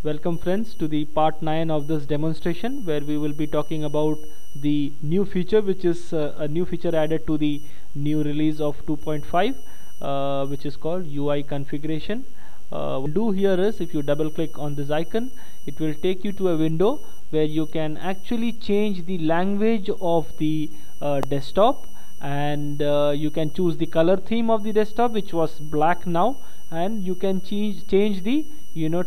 Welcome friends to the part 9 of this demonstration, where we will be talking about the new feature, which is a new feature added to the new release of 2.5, which is called UI configuration. What you do here is, if you double click on this icon, it will take you to a window where you can actually change the language of the desktop, and you can choose the color theme of the desktop, which was black now, and you can change the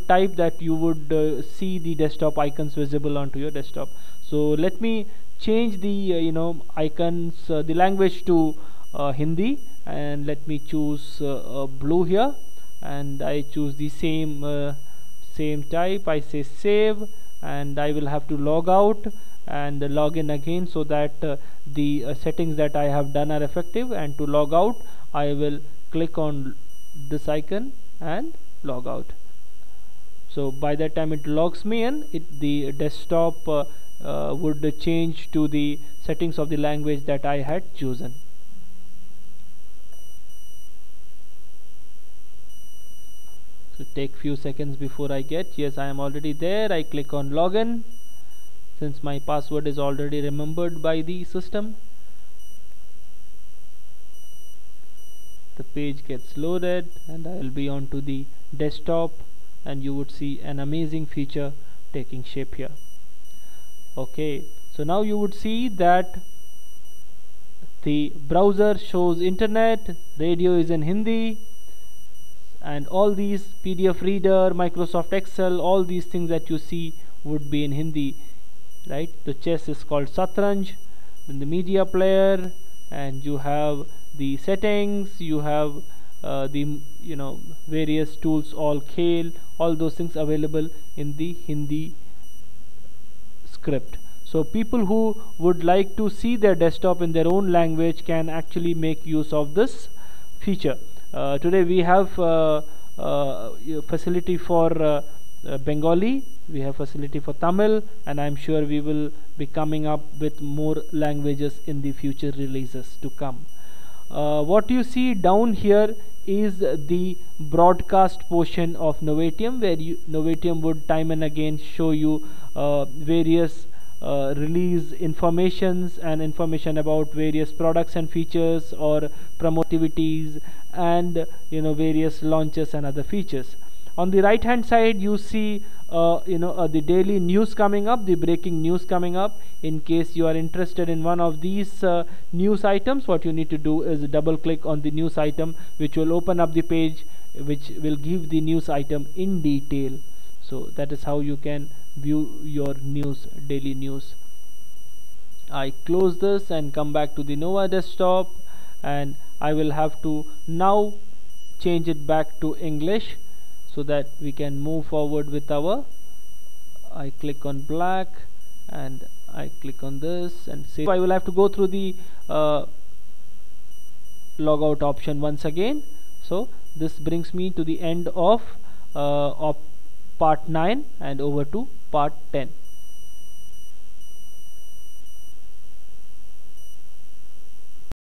type that you would see the desktop icons visible onto your desktop. So let me change the icons, the language to Hindi, and let me choose blue here, and I choose the same type. I say save, and I will have to log out and log in again, so that the settings that I have done are effective. And to log out, I will click on this icon and log out. So by that time it logs me in, the desktop would change to the settings of the language that I had chosen. So take few seconds before I get. Yes, I am already there. I click on login, since my password is already remembered by the system. The page gets loaded and I will be on to the desktop, and you would see an amazing feature taking shape here. Okay, so now you would see that the browser shows internet, radio is in Hindi, and all these PDF reader, Microsoft Excel, all these things that you see would be in Hindi, right? The chess is called Satranj. Then the media player, and you have the settings, you have the various tools, all Khel, all those things available in the Hindi script. So people who would like to see their desktop in their own language can actually make use of this feature. Today we have facility for Bengali, we have facility for Tamil, and I'm sure we will be coming up with more languages in the future releases to come. What you see down here is the broadcast portion of Novatium, where Novatium would time and again show you various release informations and information about various products and features, or promotivities, and various launches and other features. On the right hand side you see the daily news coming up, the breaking news coming up. In case you are interested in one of these news items, what you need to do is double click on the news item, which will open up the page which will give the news item in detail. So that is how you can view your daily news. I close this and come back to the Nova desktop, and I will have to now change it back to English, so that we can move forward with our. I click on black and I click on this and save. I will have to go through the logout option once again. So this brings me to the end of part 9 and over to part 10.